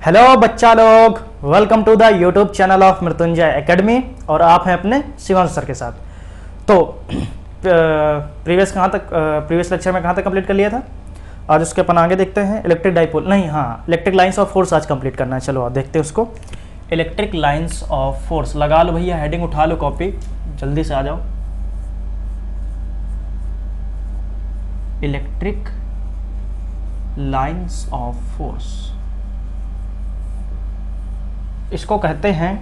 Hello बच्चा लोग, welcome to the YouTube channel of Mrityunjay Academy. और आप हैं अपने शिवांश सर के साथ। तो प्रीवियस लेक्चर में कहाँ तक कंप्लीट कर लिया था? आज उसके अपन आगे देखते हैं। इलेक्ट्रिक डाइपोल नहीं, हाँ, इलेक्ट्रिक लाइंस ऑफ फोर्स आज कंप्लीट करना है। चलो देखते हैं उसको। इलेक्ट्रिक लाइंस ऑफ फोर्स लगा लो भैया, हेडिंग उठा लो, कॉपी जल्दी से आ जाओ। इलेक्ट्रिक लाइंस ऑफ फोर्स, इसको कहते हैं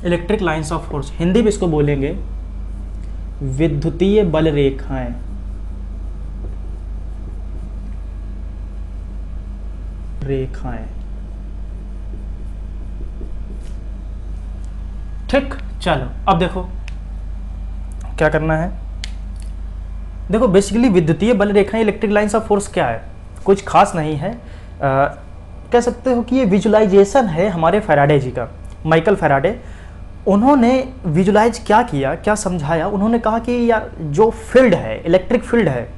electric lines of force. Hindi में इसको बोलेंगे विद्युतीय बल रेखाएं। ठीक, चलो अब देखो क्या करना है। देखो बेसिकली विद्युतीय बल रेखाएं, इलेक्ट्रिक लाइंस ऑफ फोर्स क्या है? कुछ खास नहीं है। कह सकते हो कि ये विजुलाइजेशन है हमारे फैराडे जी का, माइकल फैराडे। उन्होंने विजुलाइज क्या किया, क्या समझाया? उन्होंने कहा कि यार जो फील्ड है, इलेक्ट्रिक फील्ड है,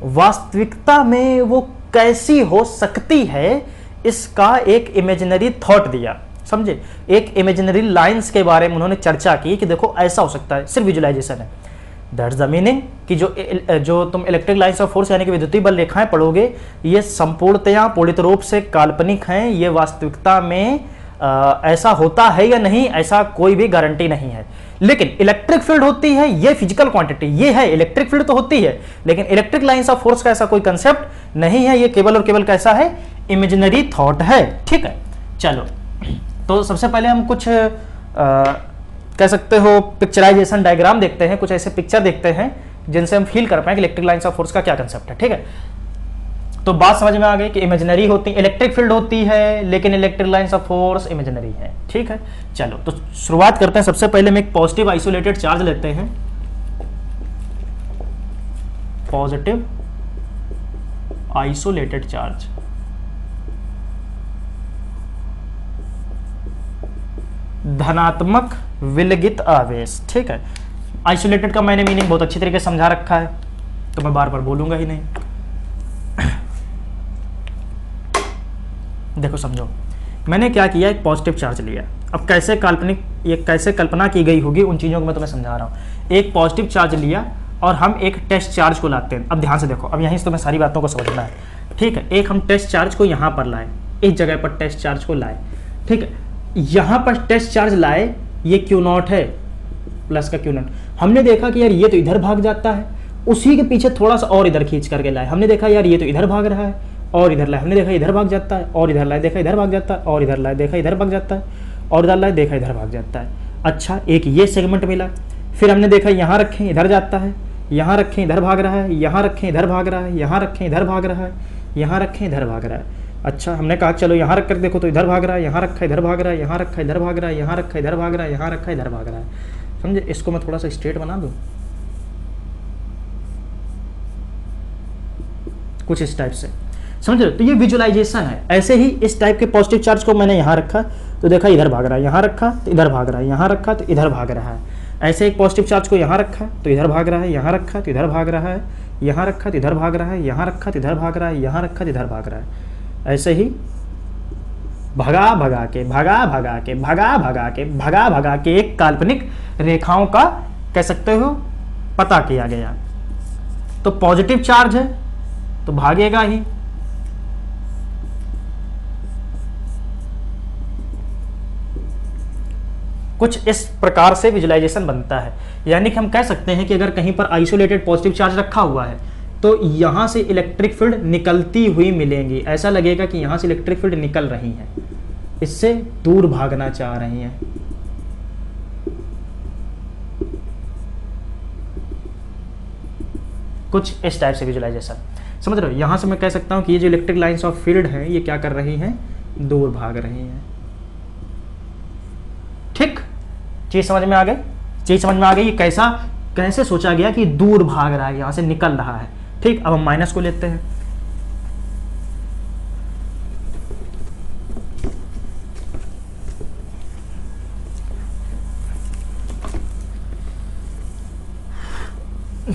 वास्तविकता में वो कैसी हो सकती है, इसका एक इमेजिनरी थॉट दिया। समझे? एक इमेजिनरी लाइंस के बारे में उन्होंने चर्चा की कि देखो ऐसा हो सकता है, सिर्फ विजुलाइजेशन है। दैट्स द मीनिंग कि जो तुम इलेक्ट्रिक लाइंस ऑफ फोर्स यानी कि विद्युतीय बल रेखाएं पढ़ोगे, ये संपूर्णतया पूर्ण रूप से काल्पनिक हैं। ये वास्तविकता में ऐसा होता है या नहीं, ऐसा कोई भी गारंटी नहीं है। लेकिन इलेक्ट्रिक फील्ड होती है, ये फिजिकल क्वांटिटी, ये है इलेक्ट्रिक फील्ड तो होती है, लेकिन इलेक्ट्रिक लाइंस ऑफ फोर्स का ऐसा कोई कंसेप्ट नहीं है। ये केवल और केवल कैसा है? इमेजिनरी थॉट है। ठीक है, चलो तो सबसे पहले हम कुछ कह सकते हो पिक्चराइजेशन डायग्राम देखते हैं। कुछ ऐसे पिक्चर देखते हैं जिनसे हम फील कर पाए कि इलेक्ट्रिक लाइंस ऑफ फोर्स का क्या कंसेप्ट है। ठीक है, तो बात समझ में आ गई कि इमेजिनरी होती, इलेक्ट्रिक फील्ड होती है, लेकिन electric lines of force imaginary है। ठीक है, चलो तो शुरुआत करते हैं। सबसे पहले हम एक पॉजिटिव आइसोलेटेड चार्ज लेते हैं। पॉजिटिव आइसोलेटेड चार्ज, धनात्मक विलगित आवेश। ठीक है, आइसोलेटेड का मैंने मीनिंग बहुत अच्छी तरीके से समझा रखा है, तो मैं बार बार बोलूंगा ही नहीं। देखो समझो, मैंने क्या किया, एक पॉजिटिव चार्ज लिया। अब कैसे काल्पनिक, ये कैसे कल्पना की गई होगी, उन चीज़ों को मैं तुम्हें समझा रहा हूँ। एक पॉजिटिव चार्ज लिया और हम एक टेस्ट चार्ज को लाते हैं। अब ध्यान से देखो, अब यहीं से तुम्हें सारी बातों को समझना है। ठीक है, एक हम टेस्ट चार्ज को यहाँ पर लाए, इस जगह पर टेस्ट चार्ज को लाए। ठीक है, यहाँ पर टेस्ट चार्ज लाए, ये Q0 है, प्लस का Q0। हमने देखा कि यार ये तो इधर भाग जाता है, उसी के पीछे थोड़ा सा और इधर खींच करके लाए। हमने देखा यार ये तो इधर भाग रहा है, और इधर लाए, हमने देखा इधर भाग जाता है, और इधर लाए, देखा इधर भाग जाता है, और इधर लाए, देखा इधर भाग जाता है, और इधर लाए, देखा इधर भाग जाता है। अच्छा, एक ये सेगमेंट मिला। फिर हमने देखा यहाँ रखें इधर जाता है, यहाँ रखें इधर भाग रहा है, यहाँ रखें इधर भाग रहा है, यहाँ रखें इधर भाग रहा है, यहाँ रखें इधर भाग रहा है। अच्छा, हमने कहा चलो यहाँ रख कर देखो तो इधर भाग रहा है, यहाँ रखा इधर भाग रहा है, यहाँ रखा इधर भाग रहा है, यहाँ रखा इधर भाग रहा है, यहाँ रखा इधर भाग रहा है। समझे? इसको मैं थोड़ा सा स्ट्रेट बना दूँ कुछ इस टाइप से, समझ रहे हो? तो ये विजुअलाइजेशन है। ऐसे ही इस टाइप के पॉजिटिव चार्ज को मैंने यहाँ रखा तो देखा इधर भाग रहा है, यहाँ रखा तो इधर भाग रहा है, यहाँ रखा तो इधर भाग रहा है। ऐसे एक पॉजिटिव चार्ज को यहाँ रखा तो इधर भाग रहा है, यहाँ रखा तो इधर भाग रहा है, यहाँ रखा तो इधर भाग रहा है, यहाँ रखा तो इधर भाग रहा है, यहाँ रखा तो इधर भाग रहा है। ऐसे ही भगा भगा के, भगा भगा के, भगा भगा के, भगा भगा के एक काल्पनिक रेखाओं का कह सकते हो पता किया गया। तो पॉजिटिव चार्ज है तो भागेगा ही। कुछ इस प्रकार से विजुअलाइजेशन बनता है। यानी कि हम कह सकते हैं कि अगर कहीं पर आइसोलेटेड पॉजिटिव चार्ज रखा हुआ है तो यहां से इलेक्ट्रिक फील्ड निकलती हुई मिलेंगी। ऐसा लगेगा कि यहां से इलेक्ट्रिक फील्ड निकल रही है, इससे दूर भागना चाह रही हैं। कुछ इस टाइप से विजुअलाइजेशन, समझ रहे हो? यहां से मैं कह सकता हूं कि ये जो इलेक्ट्रिक लाइंस ऑफ फील्ड है, ये क्या कर रही हैं? दूर भाग रही हैं। ठीक, चीज समझ में आ गई? चीज समझ में आ गई? ये कैसे सोचा गया कि दूर भाग रहा है, यहां से निकल रहा है। ठीक, अब हम माइनस को लेते हैं।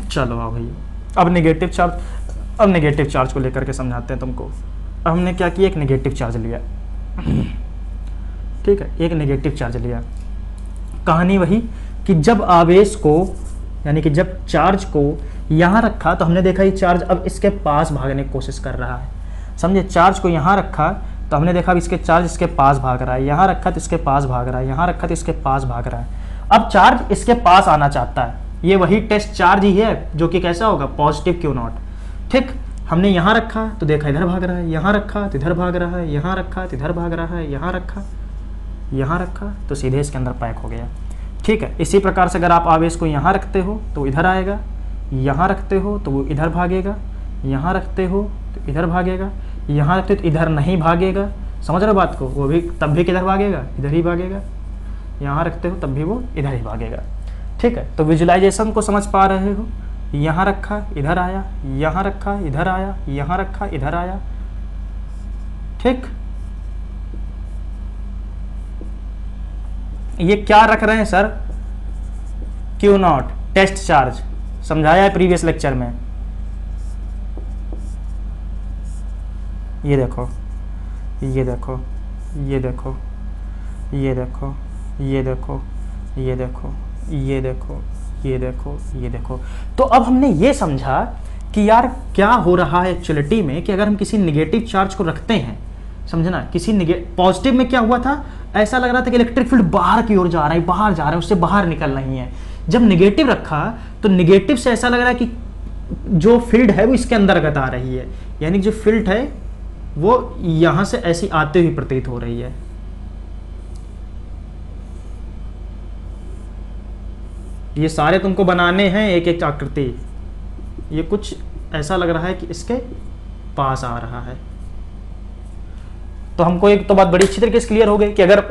चलो आओ भैया, अब नेगेटिव चार्ज को लेकर के समझाते हैं तुमको। अब हमने क्या किया, एक नेगेटिव चार्ज लिया। ठीक है, एक नेगेटिव चार्ज लिया। कहानी वही कि जब आवेश को, यानी कि जब चार्ज को यहाँ रखा तो हमने देखा ये चार्ज अब इसके पास भागने की कोशिश कर रहा है। समझे, चार्ज को यहाँ रखा तो हमने देखा अब इसके चार्ज इसके पास भाग रहा है, यहाँ रखा तो इसके पास भाग रहा है, यहाँ रखा तो इसके पास भाग रहा है। अब चार्ज इसके पास आना चाहता है, ये वही टेस्ट चार्ज ही है जो कि कैसा होगा, पॉजिटिव क्यू नॉट। ठीक, हमने यहाँ रखा तो देखा इधर भाग रहा है, यहाँ रखा तो इधर भाग रहा है, यहाँ रखा तो इधर भाग रहा है, यहाँ रखा तो सीधे इसके अंदर पैक हो गया। ठीक है, इसी प्रकार से अगर आप आवेश को यहाँ रखते हो तो इधर आएगा, यहाँ रखते हो तो वो इधर भागेगा, यहाँ रखते हो तो इधर भागेगा, यहाँ रखते हो तो इधर नहीं भागेगा। समझ रहे हो बात को, वो भी तब भी किधर भागेगा, इधर ही भागेगा। यहाँ रखते हो तब भी वो इधर ही भागेगा। ठीक है, तो विजुलाइजेशन को समझ पा रहे हो, यहाँ रखा इधर आया, यहाँ रखा इधर आया, यहाँ रखा इधर आया। ठीक, ये क्या रख रहे हैं sir, Q naught, test charge, समझाया है प्रीवियस लेक्चर में। ये देखो, ये देखो, ये देखो, ये देखो, ये देखो, ये देखो, ये देखो, ये देखो, ये देखो। तो अब हमने ये समझा कि यार क्या हो रहा है एक्चुअलिटी में, कि अगर हम किसी निगेटिव चार्ज को रखते हैं, समझना, किसी पॉजिटिव में क्या हुआ था, ऐसा लग रहा था कि इलेक्ट्रिक फील्ड बाहर की ओर जा रहा है, बाहर जा रहा है, उससे बाहर निकल रही है। जब निगेटिव रखा तो निगेटिव से ऐसा लग रहा है कि जो फील्ड है वो इसके अंतर्गत आ रही है, यानी जो फील्ड है वो यहां से ऐसी आते हुए प्रतीत हो रही है। ये सारे तुमको बनाने हैं एक एक आकृति, ये कुछ ऐसा लग रहा है कि इसके पास आ रहा है। तो हमको एक तो बात बड़ी अच्छी तरीके से क्लियर हो गई कि अगर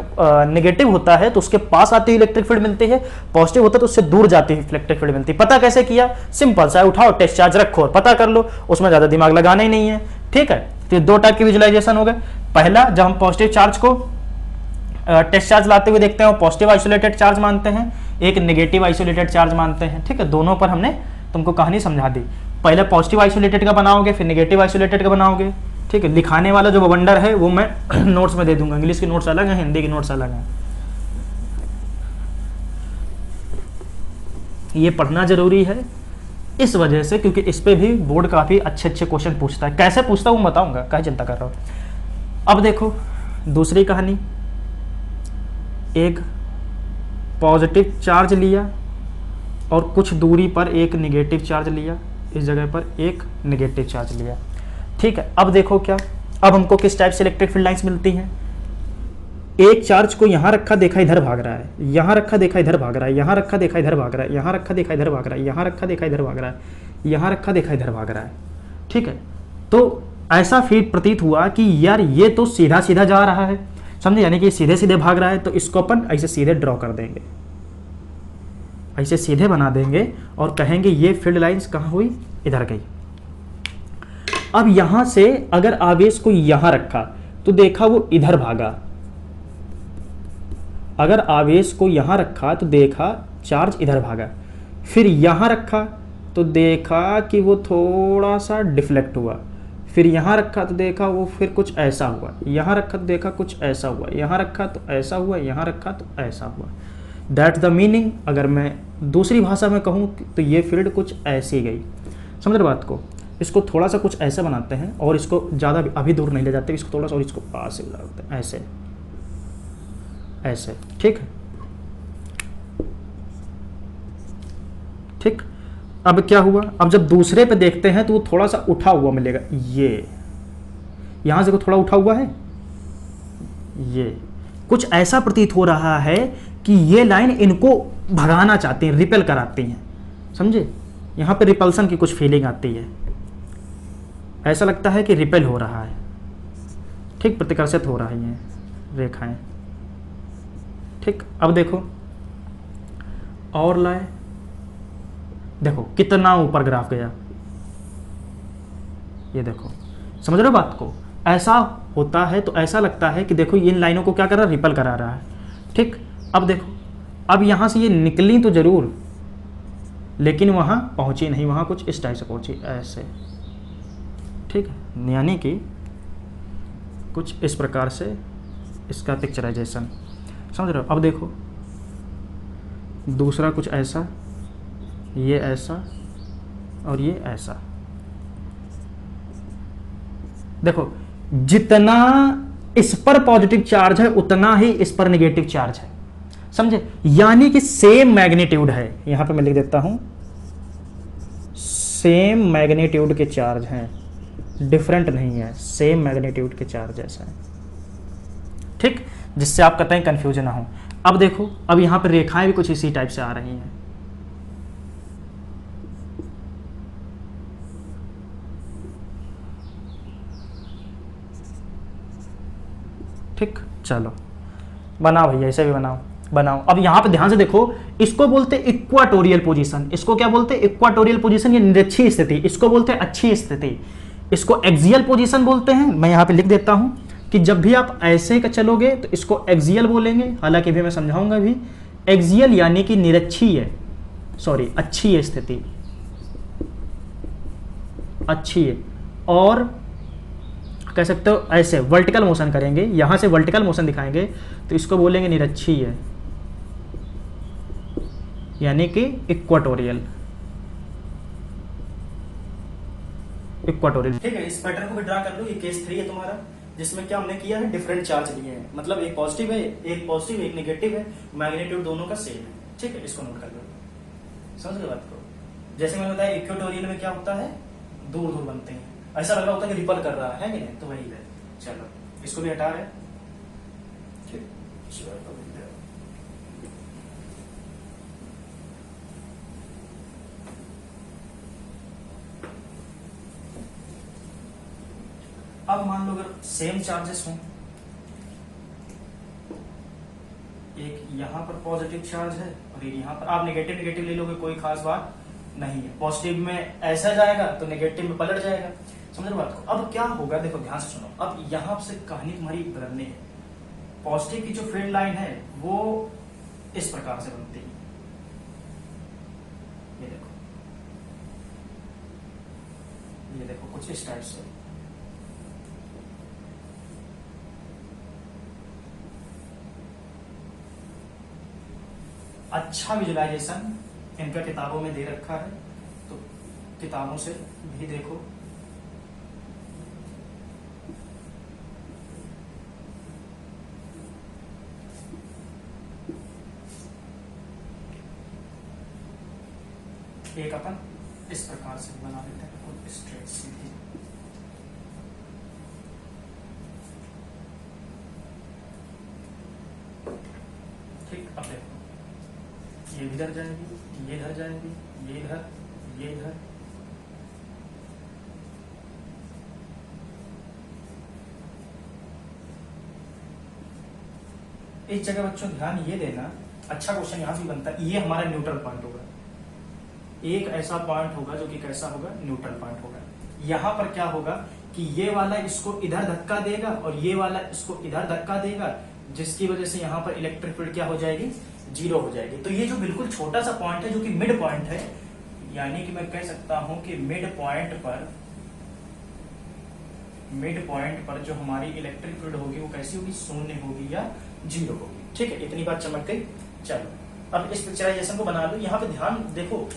नेगेटिव होता है तो उसके पास आती हुई इलेक्ट्रिक फील्ड मिलती है, पॉजिटिव होता है तो उससे दूर जाती हुई इलेक्ट्रिक फील्ड मिलती है। पता कैसे किया, सिंपल सा, उठाओ टेस्ट चार्ज रखो और पता कर लो, उसमें ज्यादा दिमाग लगाना ही नहीं है। ठीक है, तो दो टाइप की विजुलाइजेशन हो गए। पहला, जब हम पॉजिटिव चार्ज को टेस्ट चार्ज लाते हुए देखते हैं, पॉजिटिव आइसोलेटेड चार्ज मानते हैं, एक नेगेटिव आइसोलेटेड चार्ज मानते हैं। ठीक है, दोनों पर हमने तुमको कहानी समझा दी। पहले पॉजिटिव आइसोलेटेड का बनाओगे, फिर नेगेटिव आइसोलेटेड का बनाओगे। ठीक है, लिखाने वाला जो बवंडर है वो मैं नोट्स में दे दूंगा, इंग्लिश की नोट्स अलग है, हिंदी की नोट्स अलग है। ये पढ़ना जरूरी है इस वजह से, क्योंकि इस पे भी बोर्ड काफी अच्छे अच्छे क्वेश्चन पूछता है। कैसे पूछता हूँ बताऊंगा, क्या चिंता कर रहा हूँ। अब देखो दूसरी कहानी, एक पॉजिटिव चार्ज लिया और कुछ दूरी पर एक नेगेटिव चार्ज लिया, इस जगह पर एक नेगेटिव चार्ज लिया। ठीक है, अब देखो क्या, अब हमको किस टाइप से इलेक्ट्रिक फील्ड लाइंस मिलती हैं। एक चार्ज को यहाँ रखा, देखा इधर भाग रहा है, यहाँ रखा देखा इधर भाग रहा है, यहाँ रखा देखा इधर भाग रहा है, यहाँ रखा देखा इधर भाग रहा है, यहाँ रखा देखा इधर भाग रहा है, यहाँ रखा देखा इधर भाग रहा है। ठीक है, तो ऐसा फील प्रतीत हुआ कि यार ये तो सीधा सीधा जा रहा है, समझे, यानी कि सीधे सीधे भाग रहा है। तो इसको अपन ऐसे सीधे ड्रॉ कर देंगे, ऐसे सीधे बना देंगे और कहेंगे ये फील्ड लाइंस कहाँ हुई, इधर गई। अब यहां से अगर आवेश को यहां रखा तो देखा वो इधर भागा, अगर आवेश को यहां रखा तो देखा चार्ज इधर भागा, फिर यहां रखा तो देखा कि वो थोड़ा सा डिफ्लेक्ट हुआ, फिर यहां रखा तो देखा वो फिर कुछ ऐसा हुआ, यहां रखा तो देखा कुछ ऐसा हुआ, यहां रखा तो ऐसा हुआ, यहां रखा तो ऐसा हुआ। दैट द मीनिंग, अगर मैं दूसरी भाषा में कहूँ तो ये फील्ड कुछ ऐसी गई। समझ रहे बात को, इसको थोड़ा सा कुछ ऐसे बनाते हैं और इसको ज़्यादा अभी दूर नहीं ले जाते, इसको थोड़ा सा और इसको पास से लगाते हैं, ऐसे ऐसे। ठीक है, ठीक। अब क्या हुआ, अब जब दूसरे पे देखते हैं तो वो थोड़ा सा उठा हुआ मिलेगा, ये यहां से थोड़ा उठा हुआ है, ये कुछ ऐसा प्रतीत हो रहा है कि ये लाइन इनको भगाना चाहती हैं, रिपेल कराती हैं। समझे, यहां पे रिपल्सन की कुछ फीलिंग आती है, ऐसा लगता है कि रिपेल हो रहा है। ठीक, प्रतिकर्षित हो रही हैं रेखाएं। ठीक, अब देखो और लाए, देखो कितना ऊपर ग्राफ गया, ये देखो, समझ रहे हो बात को। ऐसा होता है तो ऐसा लगता है कि देखो इन लाइनों को क्या कर रहा है, रिपल करा रहा है। ठीक, अब देखो, अब यहां से ये निकली तो जरूर, लेकिन वहां पहुंची नहीं, वहां कुछ इस टाइप से पहुंची, ऐसे। ठीक है, यानी कि कुछ इस प्रकार से इसका पिक्चराइजेशन, समझ रहे हो। अब देखो दूसरा कुछ ऐसा, ये ऐसा और ये ऐसा। देखो जितना इस पर पॉजिटिव चार्ज है उतना ही इस पर नेगेटिव चार्ज है, समझे। यानी कि सेम मैग्नीट्यूड है, यहां पे मैं लिख देता हूं सेम मैग्नीट्यूड के चार्ज हैं, डिफरेंट नहीं है, सेम मैग्नीट्यूड के चार्ज जैसा है, ठीक, जिससे आप कतई कंफ्यूजन ना हो। अब देखो अब यहां पर रेखाएं भी कुछ इसी टाइप से आ रही हैं, ठीक। चलो बनाओ भैया, ऐसे भी बनाओ। अब यहां पे ध्यान से देखो, इसको बोलते हैं इक्वाटोरियल पोजीशन, इसको क्या बोलते हैं इक्वाटोरियल पोजीशन, ये निरक्षीय स्थिति, इसको बोलते हैं अच्छी स्थिति, इसको एक्सियल पोजीशन बोलते हैं। मैं यहां पे लिख देता हूं कि जब भी आप ऐसे का चलोगे तो इसको एक्सियल बोलेंगे, हालांकि भी मैं समझाऊंगा भी। एक्सियल यानी कि निरक्षीय, सॉरी अच्छी स्थिति, अच्छी, और कह सकते हो ऐसे वर्टिकल मोशन करेंगे, यहां से वर्टिकल मोशन दिखाएंगे तो इसको बोलेंगे निरक्षीय यानी कि इक्वाटोरियल, इक्वाटोरियल, ठीक है। इस पैटर्न को भी ड्रा कर लो। ये केस 3 है तुम्हारा, जिसमें क्या हमने किया है, डिफरेंट चार्ज लिए हैं, मतलब एक पॉजिटिव है एक नेगेटिव है, मैग्नीट्यूड दोनों का सेम है, ठीक है। इसको नोट कर लो, समझ लो बात को। जैसे मैंने बताया इक्वाटोरियल में क्या होता है, दूर दूर बनते हैं, ऐसा लग रहा होता है कि रिपल कर रहा है कि नहीं, तो वही है। चलो इसको भी हटा रहे, ठीक। अब मान लो अगर सेम चार्जेस हों, एक यहां पर पॉजिटिव चार्ज है और एक यहां पर, आप नेगेटिव नेगेटिव ले लोगे, कोई खास बात नहीं है। पॉजिटिव में ऐसा जाएगा तो नेगेटिव में पलट जाएगा, समझ रहे बात को। अब क्या होगा, देखो ध्यान से सुनो, अब यहां से कहानी तुम्हारी बदलनी है। पॉजिटिव की जो फील्ड लाइन है वो इस प्रकार से बनती है, ये देखो कुछ इस टाइप से, अच्छा विजुलाइजेशन इनका किताबों में दे रखा है, तो किताबों से भी देखो। एक अपन इस प्रकार से बना लेते हैं, खुद स्ट्रेट सीधी, ठीक। अब देखो ये इधर जाएंगी, ये इधर जाएंगी, ये इधर, ये इधर, इस जगह बच्चों ध्यान ये देना, अच्छा क्वेश्चन यहां से बनता है। ये हमारा न्यूट्रल पॉइंट होगा, एक ऐसा पॉइंट होगा जो कि कैसा होगा, न्यूट्रल पॉइंट होगा। यहां पर क्या होगा कि ये वाला इसको इधर धक्का देगा और ये वाला इसको इधर धक्का देगा, जिसकी वजह से यहां पर इलेक्ट्रिक फील्ड क्या हो जाएगी, 0 हो जाएगी। तो ये जो बिल्कुल छोटा सा पॉइंट है जो कि मिड पॉइंट है, यानी कि मैं कह सकता हूं कि मिड पॉइंट पर जो हमारी इलेक्ट्रिक फील्ड होगी वो कैसी होगी, शून्य होगी या 0 होगी, ठीक है। इतनी बात चमक गई। चलो अब इस पिक्चराइजेशन को बना लो। यहाँ पे ध्यान देखो,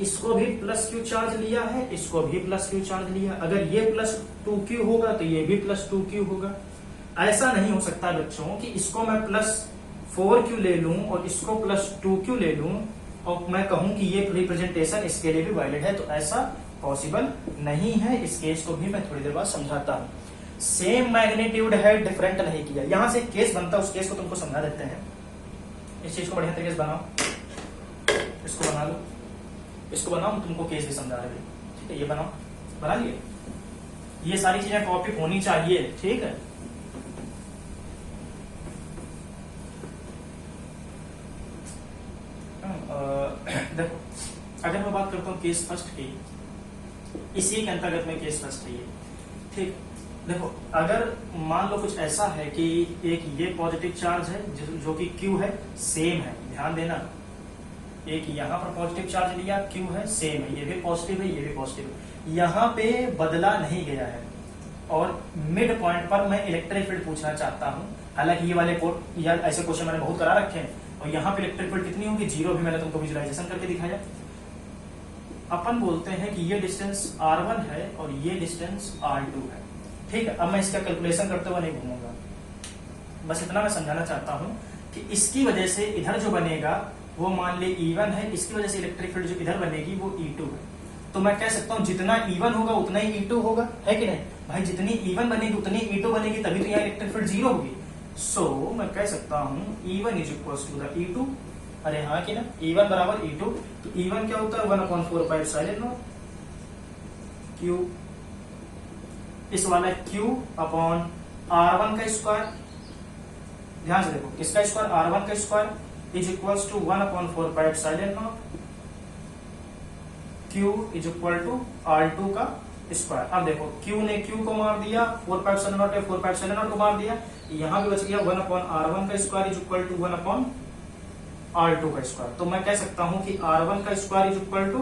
इसको भी प्लस क्यू चार्ज लिया है, इसको भी प्लस क्यू चार्ज लिया। अगर ये प्लस 2q होगा तो ये भी प्लस 2q होगा। ऐसा नहीं हो सकता बच्चों कि इसको मैं प्लस 4q ले लूं और इसको प्लस 2q ले लूं और मैं कहूं कि ये रिप्रेजेंटेशन इसके लिए भी वैलिड है, तो ऐसा पॉसिबल नहीं है। इस केस को भी मैं थोड़ी देर बाद समझाता हूं। सेम मैग्नीट्यूड है, डिफरेंट नहीं किया। यहां से केस बनता है, उस केस को तुमको समझा देते हैं। इस चीज को बढ़िया तरीके से बनाओ, इसको बना लो, इसको बनाओ, तुमको केस भी समझा रहे, ठीक है। ये बनाओ, बना लिए। ये सारी चीजें कॉपी होनी चाहिए, ठीक है। देखो अगर मैं बात करता हूँ केस फर्स्ट की, इसी के अंतर्गत में केस फर्स्ट है ये, ठीक। देखो अगर मान लो कुछ ऐसा है कि एक ये पॉजिटिव चार्ज है जो कि Q है, सेम है, ध्यान देना। एक यहाँ पर पॉजिटिव चार्ज लिया, Q है, सेम है, ये भी पॉजिटिव है, ये भी पॉजिटिव है, यहाँ पे बदला नहीं गया है। और मिड पॉइंट पर मैं इलेक्ट्रिक फील्ड पूछना चाहता हूँ, हालांकि ये वाले या ऐसे क्वेश्चन मैंने बहुत करा रखे हैं। और यहाँ पे इलेक्ट्रिक फील्ड कितनी होगी, 0 भी मैंने तुमको विजुअलाइजेशन करके दिखाया। अपन बोलते हैं कि ये डिस्टेंस r1 है और ये डिस्टेंस r2 है, ठीक है। अब मैं इसका कैलकुलेशन करते हुए नहीं घूमूंगा, बस इतना मैं समझाना चाहता हूं कि इसकी वजह से इधर जो बनेगा वो मान ले E1 है, इसकी वजह से इलेक्ट्रिक फील्ड जो इधर बनेगी वो E2 है। तो मैं कह सकता हूं जितना E1 होगा उतना ही E2 होगा, है कि नहीं भाई? जितनी E1 बनेगी उतनी E2 बनेगी, तभी तो यहाँ इलेक्ट्रिक फील्ड 0 होगी। सो मैं कह सकता हूं E1 is equal to the E2। अरे हाँ कि ना, E1 बराबर E2। तो E1 क्या होता है, 1/4 एप्सिलॉन नॉट Q, इस वाला Q अपॉन R1 का स्क्वायर। ध्यान से देखो, इसका स्क्वायर R1 का square is equal to 1/4 epsilon naught Q is equal to R2 का स्क्वायर। अब देखो Q ने Q को मार दिया, 4 एप्सिलॉन नॉट है 4 एप्सिलॉन नॉट को मार दिया, यहां भी बच गया 1/R1 का square is equal to 1/R2 का स्क्वायर। तो मैं कह सकता हूं कि R1 का square is equal to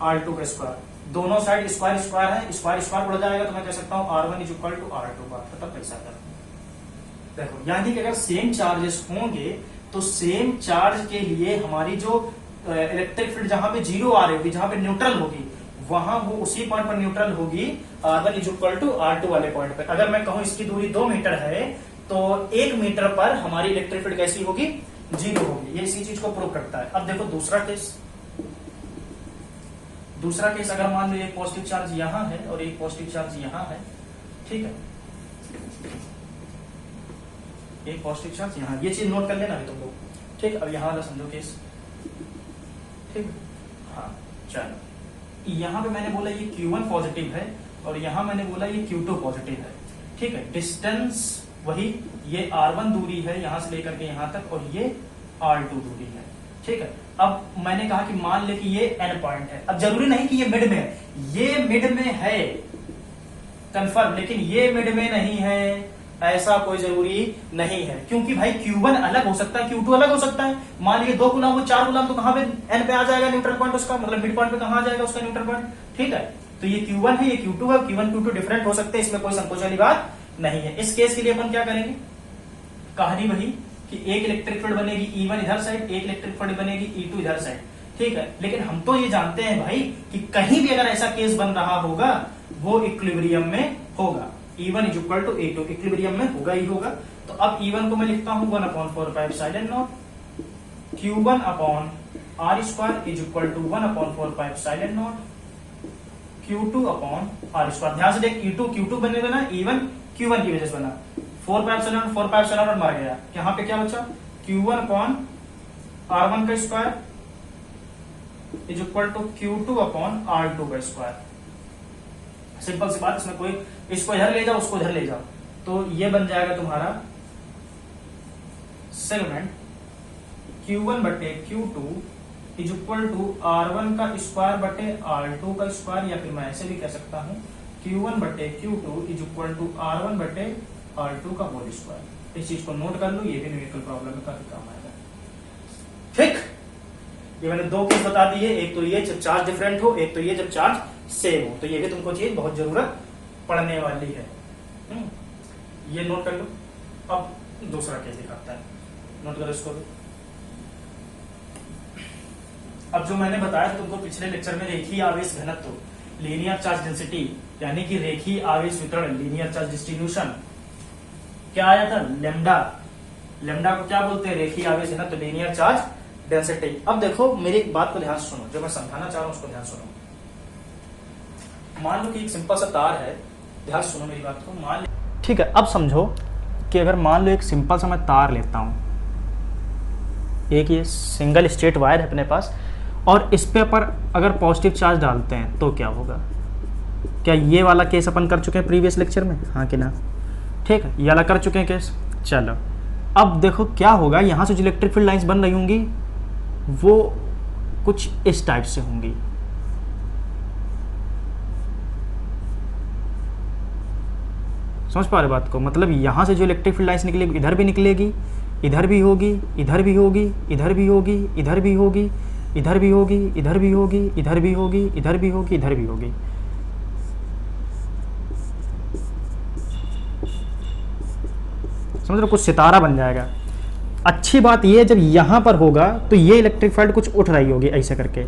R2 का स्क्वायर। दोनों साइड स्क्वायर स्क्वायर है, स्क्वायर स्क्वायर बढ़ जाएगा, तो मैं कह सकता हूं R1 is equal to R2 का। तब पैसा कर देखो, यानी कि अगर सेम चार्जेस होंगे तो सेम चार्ज के लिए हमारी जो इलेक्ट्रिक फील्ड जहां पे 0 आ रही होगी, जहां पे न्यूट्रल होगी, वहां वो उसी पॉइंट पर न्यूट्रल होगी R1 is equal to R2 वाले पॉइंट पर। अगर मैं कहूं इसकी दूरी 2 मीटर है तो 1 मीटर पर हमारी इलेक्ट्रिक फील्ड कैसी होगी, 0 होगी। ये इसी चीज को प्रूव करता है। अब देखो दूसरा केस अगर मान लो एक पॉजिटिव चार्ज यहां है और एक पॉजिटिव चार्ज यहां है, ठीक है, एक पॉजिटिव चार्ज यहां, ये चीज नोट कर लेना है तुमको, ठीक। अब यहां वाला समझो केस, ठीक, हाँ चलो। यहां पे मैंने बोला ये Q1 पॉजिटिव है और यहां मैंने बोला ये Q2 पॉजिटिव है, ठीक है। डिस्टेंस वही, ये R1 दूरी है यहां से लेकर के यहां तक और ये R2 दूरी है, ठीक है। अब मैंने कहा कि मान ले कि ये एंड पॉइंट है। अब जरूरी नहीं कि ये मिड में है, ये मिड में है कंफर्म, लेकिन ये मिड में नहीं है, ऐसा कोई जरूरी नहीं है, क्योंकि भाई Q1 अलग हो सकता है, Q2 अलग हो सकता है। मान लीजिए 2 गुना वो 4 गुना, तो कहां पे एंड पे आ जाएगा न्यूट्रल पॉइंट उसका, मतलब मिड पॉइंट पे कहां आ जाएगा उसका न्यूट्रल पॉइंट, ठीक है। तो ये Q1 है, ये Q2 है, Q1 Q2 डिफरेंट हो सकते हैं, इसमें कोई संकोच वाली बात नहीं है। इस केस के लिए अपन क्या करेंगे, कहानी वही कि एक इलेक्ट्रिक फील्ड बनेगी E1 इधर साइड, एक इलेक्ट्रिक फील्ड बनेगी E2 इधर साइड, ठीक है। लेकिन हम तो ये जानते हैं भाई कि कहीं भी अगर ऐसा केस बन रहा होगा वो इक्विलिब्रियम में होगा, E1 is equal to E2 equilibrium में होगा ही होगा। तो अब E1 को मैं लिखता हूं 1/4 epsilon naught Q1 upon R square is equal to 1/4 epsilon naught Q2 upon R square. ध्यान से देख, E2 Q2 बनने देना, E1 Q1 की वजह से बना, 4 एप्सिलॉन मर गया, यहाँ पे क्या बचा, Q1 अपॉन R1 का square is equal to Q2 upon R2 का स्क्वायर। सिंपल सी बात, इसमें कोई, इसको इधर ले जाओ उसको इधर ले जाओ, तो ये बन जाएगा तुम्हारा सेगमेंट Q1 बटे Q2 is equal to R1 का स्क्वायर बटे R2 का स्क्वायर, या फिर मैं ऐसे भी कह सकता हूं Q1 बटे Q2 is equal to R1 बटे R2 का होल स्क्वायर। इस चीज को नोट कर लो, ये भी न्यूमेरिकल प्रॉब्लम में काफी काम आएगा, ठीक। ये मैंने 2 केस बता दिए, एक तो ये जब चार्ज डिफरेंट हो, एक तो ये जब चार्ज सेम हो, तो ये भी तुमको चीज बहुत जरूरत पड़ने वाली है, ये नोट कर लो। अब दूसरा केस दिखाता है, नोट करो इसको भी। अब जो मैंने बताया था तुमको पिछले लेक्चर में, रेखीय आवेश घनत्व, लीनियर चार्ज डेंसिटी, यानी कि रेखीय आवेश वितरण, लीनियर चार्ज डिस्ट्रीब्यूशन, क्या आया था, लेमडा। लेमडा को क्या बोलते हैं, रेखीय आवेश घनत्व, लीनियर चार्ज डेंसिटी। अब देखो मेरी एक बात को ध्यान से सुनो, जो मैं समझाना चाह रहा हूं उसको ध्यान सुनो। मान लो कि एक सिंपल सा तार है, ध्यान सुनो मेरी बात को, मान लो, ठीक है। अब समझो कि अगर मान लो एक सिंपल सा मैं तार लेता हूं, एक ये सिंगल स्ट्रेट वायर है अपने पास, और इस पे पर अगर पॉजिटिव चार्ज डालते हैं तो क्या होगा। क्या ये वाला केस अपन कर चुके हैं प्रीवियस लेक्चर में, हाँ कि ना, ठीक है, ये वाला कर चुके हैं केस। चलो अब देखो क्या होगा, यहाँ से जो इलेक्ट्रिक फील्ड लाइंस बन रही होंगी वो कुछ इस टाइप से होंगी, समझ पा रहे बात को, मतलब यहाँ से जो इलेक्ट्रिक फील्ड लाइंस निकलेगी इधर भी निकलेगी, इधर भी होगी, इधर भी होगी, इधर भी होगी, इधर भी होगी, इधर भी होगी, इधर भी होगी, इधर भी होगी, इधर भी होगी, इधर भी होगी। समझ लो, कुछ सितारा बन जाएगा। अच्छी बात ये, जब यहाँ पर होगा तो ये इलेक्ट्रिक फील्ड कुछ उठ रही होगी, ऐसे करके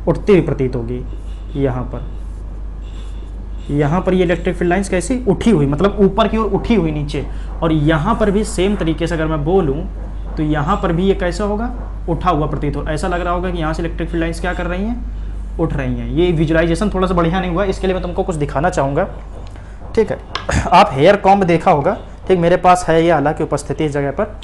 उठती हुई प्रतीत होगी। यहाँ पर ये इलेक्ट्रिक फील्ड लाइंस कैसी उठी हुई, मतलब ऊपर की ओर उठी हुई नीचे। और यहाँ पर भी सेम तरीके से अगर मैं बोलूँ तो यहाँ पर भी ये कैसा होगा, उठा हुआ प्रतीत हो। ऐसा लग रहा होगा कि यहाँ से इलेक्ट्रिक फील्ड लाइंस क्या कर रही हैं, उठ रही हैं। ये विजुअलाइजेशन थोड़ा सा बढ़िया नहीं हुआ, इसके लिए मैं तुमको कुछ दिखाना चाहूँगा। ठीक है, आप हेयर कॉम्ब देखा होगा, ठीक, मेरे पास है ये, हालांकि उपस्थिति इस जगह पर।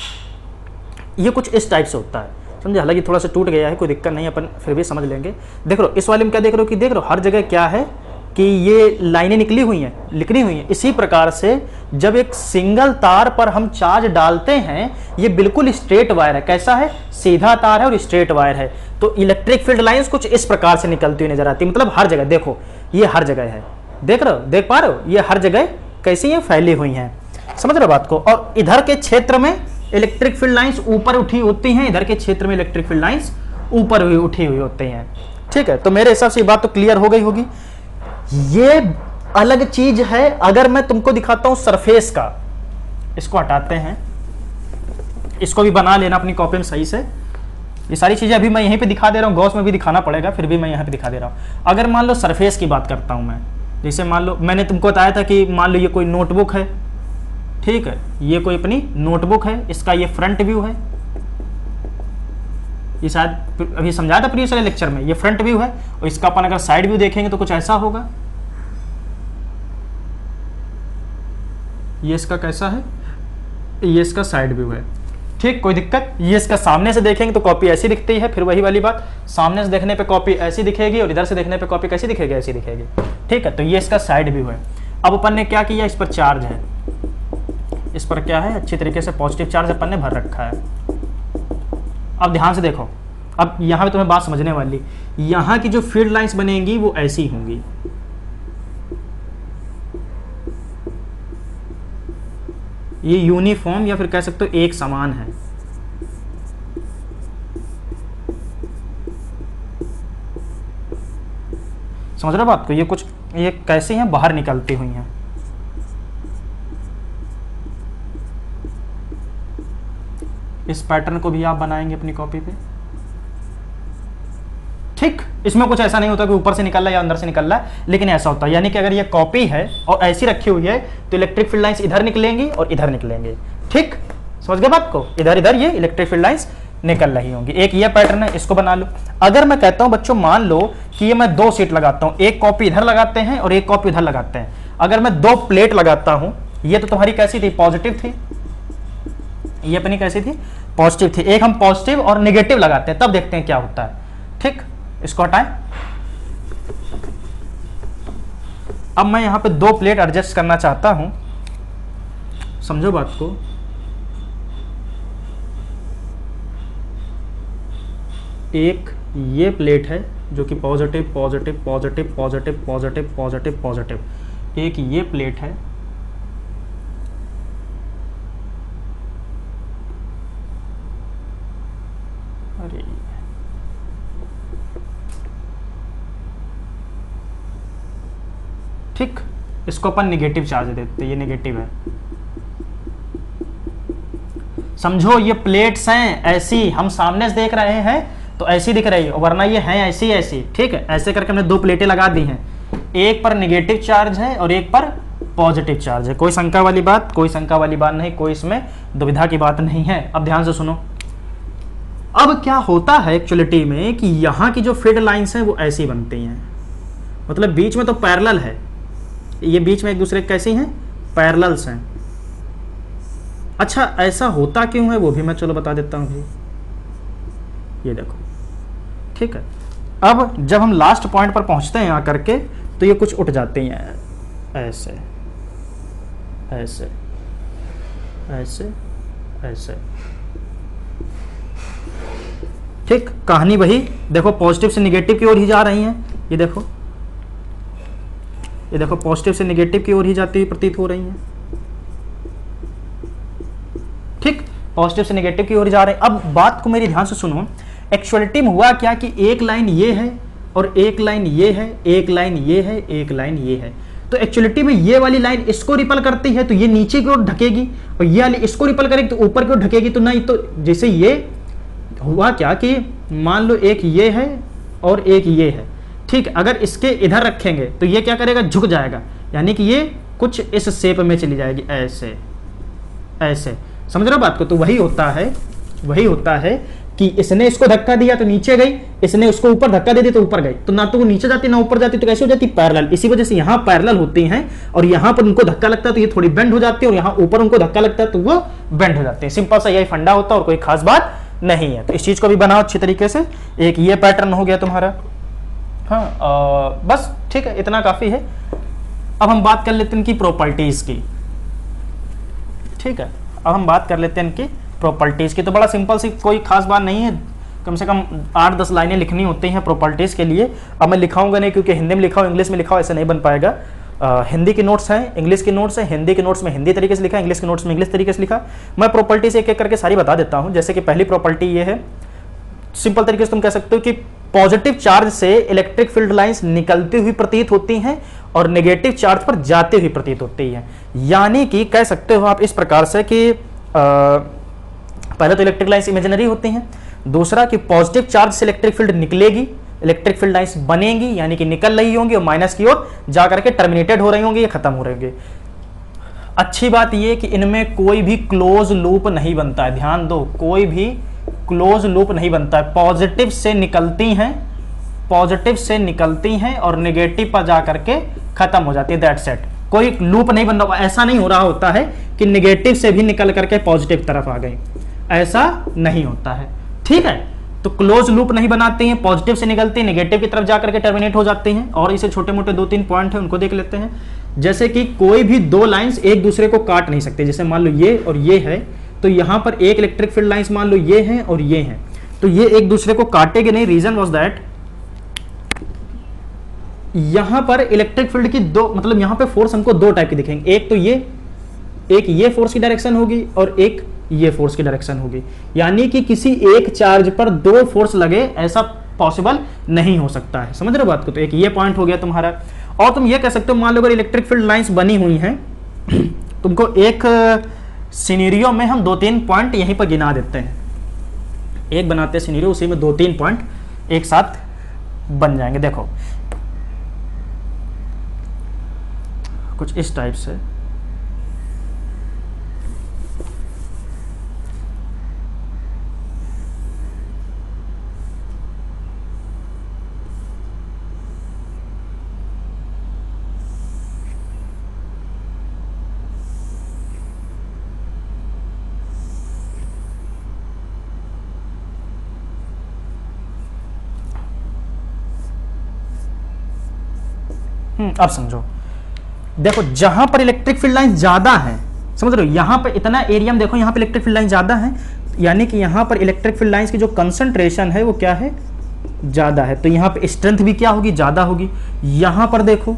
ये कुछ इस टाइप से होता है, समझे। हालांकि थोड़ा सा टूट गया है, कोई दिक्कत नहीं, अपन फिर भी समझ लेंगे। देख लो इस वाले में क्या देख रहे हो कि देख रहे हो हर जगह क्या है कि ये लाइनें निकली हुई हैं। इसी प्रकार से जब एक सिंगल तार पर हम चार्ज डालते हैं, ये बिल्कुल स्ट्रेट वायर है। कैसा है, सीधा तार है और स्ट्रेट वायर है। तो इलेक्ट्रिक फील्ड लाइंस कुछ इस प्रकार से निकलती हुई नजर आती है, मतलब हर जगह। देखो ये हर जगह है, देख रहे हो, देख पा रहे हो, ये हर जगह कैसी है, फैली हुई हैं। समझ रहे हो बात को। और इधर के क्षेत्र में इलेक्ट्रिक फील्ड लाइंस ऊपर उठी होती हैं, इधर के क्षेत्र में इलेक्ट्रिक फील्ड लाइंस ऊपर उठी हुई होती हैं। ठीक है, तो मेरे हिसाब से ये बात तो क्लियर हो गई होगी। ये अलग चीज है। अगर मैं तुमको दिखाता हूं सरफेस का, इसको हटाते हैं, इसको भी बना लेना अपनी कॉपी में सही से। ये सारी चीजें अभी मैं यहीं पे दिखा दे रहा हूं, गॉस में भी दिखाना पड़ेगा, फिर भी मैं यहां पे दिखा दे रहा हूं। अगर मान लो सरफेस की बात करता हूं मैं, जैसे मान लो मैंने तुमको बताया था कि मान लो ये कोई नोटबुक है, ठीक है, ये कोई अपनी नोटबुक है, इसका ये फ्रंट व्यू है। ये शायद अभी समझाया था प्रीवियस वाले लेक्चर में, ये फ्रंट व्यू है। और इसका अपन अगर साइड व्यू देखेंगे तो कुछ ऐसा होगा। ये इसका कैसा है, ये इसका साइड व्यू है। ठीक, कोई दिक्कत। ये इसका सामने से देखेंगे तो कॉपी ऐसी दिखती है। फिर वही वाली बात, सामने से देखने पे कॉपी ऐसी दिखेगी और इधर से देखने पे कॉपी कैसी दिखेगी, ऐसी दिखेगी। ठीक है, तो ये इसका साइड व्यू है। अब अपन ने क्या किया, इस पर चार्ज है, इस पर क्या है, अच्छी तरीके से पॉजिटिव चार्ज अपन ने भर रखा है। अब ध्यान से देखो, अब यहाँ पे तुम्हें बात समझने वाली, यहाँ की जो फील्ड लाइंस बनेंगी वो ऐसी होंगी। ये यूनिफॉर्म या फिर कह सकते हो एक समान है। समझ रहे हो बात को। ये कुछ ये कैसे हैं, बाहर निकलती हुई हैं। इस पैटर्न को भी आप बनाएंगे अपनी कॉपी पे। ठीक, इसमें कुछ ऐसा नहीं होता कि ऊपर से निकल रहा है या अंदर से निकल रहा है, लेकिन ऐसा होता है, यानी कि अगर ये कॉपी है और ऐसी रखी हुई है तो इलेक्ट्रिक फील्ड लाइंस इधर निकलेंगी और इधर निकलेंगे। ठीक, समझ गए बात को। इधर इधर ये इलेक्ट्रिक फील्ड लाइंस निकल रही होंगी। एक ये पैटर्न है, इसको बना लो। अगर मैं कहता हूं बच्चों, मान लो कि ये मैं दो सीट लगाता हूं, एक कॉपी इधर लगाते हैं और एक कॉपी इधर लगाते हैं। अगर मैं दो प्लेट लगाता हूं, ये तो तुम्हारी कैसी थी, पॉजिटिव थी, ये अपनी कैसी थी, पॉजिटिव थी। एक हम पॉजिटिव और नेगेटिव लगाते हैं, तब देखते हैं क्या होता है। ठीक, इसको हटाएं। अब मैं यहां पे दो प्लेट एडजस्ट करना चाहता हूं, समझो बात को। एक ये प्लेट है जो कि positive positive positive positive positive positive positive, एक ये प्लेट है, अरे ठीक, इसको अपन नेगेटिव चार्ज देते हैं, ये नेगेटिव है। समझो ये प्लेट्स हैं ऐसी, हम सामने से देख रहे हैं तो ऐसी दिख रही है, वरना ये हैं ऐसी ऐसी। ठीक है, ऐसे करके हमने दो प्लेटें लगा दी हैं, एक पर नेगेटिव चार्ज है और एक पर पॉजिटिव चार्ज है। कोई शंका वाली बात, कोई शंका वाली बात नहीं, कोई इसमें दुविधा की बात नहीं है। अब ध्यान से सुनो। अब क्या होता है एक्चुअलिटी में कि यहाँ की जो फील्ड लाइंस हैं वो ऐसी बनती हैं, मतलब बीच में तो पैरेलल है, ये बीच में एक दूसरे कैसी हैं, पैरेलल्स हैं। अच्छा, ऐसा होता क्यों है वो भी मैं चलो बता देता हूँ भाई। ये देखो, ठीक है। अब जब हम लास्ट पॉइंट पर पहुंचते हैं आकर के, तो ये कुछ उठ जाती हैं ऐसे ऐसे ऐसे ऐसे। ठीक, कहानी वही, देखो पॉजिटिव से निगेटिव की ओर ही जा रही हैं। ये देखो, ये देखो पॉजिटिव से नेगेटिव की ओर ही जाती हुई प्रतीत हो रही हैं। ठीक, पॉजिटिव से नेगेटिव की ओर जा रहे हैं। अब बात को मेरी ध्यान से सुनो। एक्चुअलिटी में हुआ क्या कि एक लाइन ये है और एक लाइन ये है, एक लाइन ये है, एक लाइन ये है। तो एक्चुअलिटी में ये वाली लाइन इसको रिपल करती है तो ये नीचे की ओर ढकेगी, और ये वाली इसको रिपल करेगी तो ऊपर की ओर ढकेगी। तो नहीं, तो जैसे ये हुआ क्या कि मान लो एक ये है और एक ये है, ठीक। अगर इसके इधर रखेंगे तो ये क्या करेगा, झुक जाएगा, यानी कि ये कुछ इस शेप में चली जाएगी, ऐसे ऐसे, समझ रहे हो बात को। तो वही होता है कि इसने इसको धक्का दिया तो नीचे गई, इसने उसको ऊपर धक्का दे दिया तो ऊपर गई। तो ना तो वो नीचे जाती ना ऊपर जाती, तो कैसे हो जाती, पैरेलल। इसी वजह से यहाँ पैरेलल होती हैं और यहाँ पर उनको धक्का लगता है तो ये थोड़ी बेंड हो जाती है, और यहाँ ऊपर उनको धक्का लगता है तो वो बेंड हो जाते हैं। सिंपल सा यही फंडा होता है और कोई खास बात नहीं है। तो इस चीज को भी बनाओ अच्छी तरीके से। एक ये पैटर्न हो गया तुम्हारा, हाँ बस ठीक है, इतना काफी है। अब हम बात कर लेते हैं इनकी प्रॉपर्टीज की, ठीक है। अब हम बात कर लेते हैं इनकी प्रॉपर्टीज की। तो बड़ा सिंपल सी, कोई खास बात नहीं है, कम से कम 8-10 लाइनें लिखनी होती हैं प्रॉपर्टीज के लिए। अब मैं लिखाऊंगा नहीं क्योंकि हिंदी में लिखा हो इंग्लिश में लिखा हो ऐसे नहीं बन पाएगा। हिंदी के नोट्स हैं, इंग्लिश के नोट्स हैं, हिंदी के नोट्स में हिंदी तरीके से लिखा, इंग्लिश के नोट्स में इंग्लिश तरीके से लिखा। मैं प्रॉपर्टीज एक एक करके सारी बता देता हूं। जैसे कि पहली प्रॉपर्टी ये है, सिंपल तरीके से तुम कह सकते हो कि पॉजिटिव चार्ज से इलेक्ट्रिक फील्ड लाइंस निकलती हुई प्रतीत होती हैं और नेगेटिव चार्ज पर जाती हुई प्रतीत होती हैं। यानी कि कह सकते हो आप इस प्रकार से कि पहले तो इलेक्ट्रिक लाइंस इमेजिनरी होती हैं, दूसरा कि पॉजिटिव चार्ज से इलेक्ट्रिक फील्ड निकलेगी, इलेक्ट्रिक फील्ड लाइंस बनेंगी यानी कि निकल रही होंगी और माइनस की ओर जाकर के टर्मिनेटेड हो रही होंगी या खत्म हो रही होंगी। अच्छी बात यह कि इनमें कोई भी क्लोज लूप नहीं बनता है, ध्यान दो, कोई भी क्लोज लूप नहीं बनता है। पॉजिटिव से निकलती हैं और नेगेटिव पर जाकर के खत्म हो जाती है, दैट्स इट। कोई लूप नहीं बन रहा, ऐसा नहीं हो रहा होता है कि नेगेटिव से भी निकल करके पॉजिटिव तरफ आ गई, ऐसा नहीं होता है, ठीक है। तो क्लोज लूप नहीं बनाते हैं, पॉजिटिव से निकलते हैं, नेगेटिव की तरफ जाकर के टर्मिनेट हो जाते हैं। और इसे छोटे मोटे 2-3 पॉइंट है उनको देख लेते हैं। जैसे कि कोई भी दो लाइंस एक दूसरे को काट नहीं सकते, जैसे मान लो ये और ये है, तो यहां पर एक इलेक्ट्रिक फील्ड लाइंस मान लो ये हैं और ये हैं, तो ये एक दूसरे को काटेंगे नहीं। रीजन वाज दैट यहां पर इलेक्ट्रिक फील्ड की दो, मतलब यहां पे फोर्स हमको दो टाइप की दिखेंगे, एक तो ये फोर्स की डायरेक्शन होगी और एक ये फोर्स की डायरेक्शन होगी। यानी कि किसी एक चार्ज पर दो फोर्स लगे ऐसा पॉसिबल नहीं हो सकता है, समझ रहे हो बात को। तो एक ये पॉइंट हो गया तुम्हारा। और तुम ये कह सकते हो मान लो अगर इलेक्ट्रिक फील्ड लाइंस बनी हुई हैं, तुमको एक सिनेरियो में हम 2-3 पॉइंट यहीं पर गिना देते हैं, एक बनाते हैं सिनेरियो, उसी में 2-3 पॉइंट एक साथ बन जाएंगे। देखो कुछ इस टाइप से, अब समझो। देखो जहां पर इलेक्ट्रिक फील्ड लाइन ज्यादा है, समझ रहे हो, यहां पर इतना एरिया में देखो, यहां पर इलेक्ट्रिक फील्ड लाइन ज्यादा है, यानी कि यहां पर इलेक्ट्रिक फील्ड लाइंस की जो कंसंट्रेशन है वो क्या है, ज्यादा है। तो यहां पर स्ट्रेंथ भी क्या होगी, ज्यादा होगी। यहां पर देखो,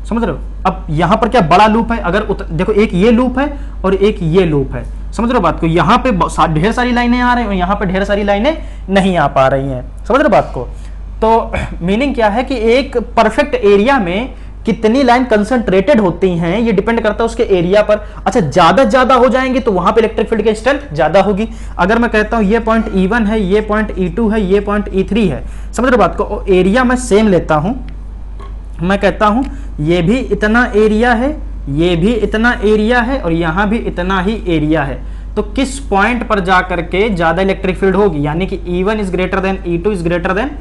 समझ रहे हो। अब यहां पर क्या बड़ा लूप है, अगर देखो एक ये लूप है और एक ये लूप है, समझ रहे हो बात को। यहां पे ढेर सारी लाइनें आ रही हैं और यहां पे ढेर सारी लाइनें नहीं आ पा रही हैं, समझ रहे हो बात को। तो मीनिंग क्या है कि एक परफेक्ट एरिया में कितनी लाइन कंसंट्रेटेड होती हैं ये डिपेंड करता है उसके एरिया पर। अच्छा ज्यादा हो जाएंगे तो वहां पे इलेक्ट्रिक फील्ड की स्ट्रेंथ ज्यादा होगी। अगर मैं कहता हूं ये पॉइंट E1 है, ये पॉइंट E2 है, ये पॉइंट E3 है, समझ रहे बात को। एरिया मैं सेम लेता हूं, मैं कहता हूं ये भी इतना एरिया है, ये भी इतना एरिया है और यहां भी इतना ही एरिया है, तो किस पॉइंट पर जाकर के ज्यादा इलेक्ट्रिक फील्ड होगी, यानी कि E1 is greater than E2 is greater than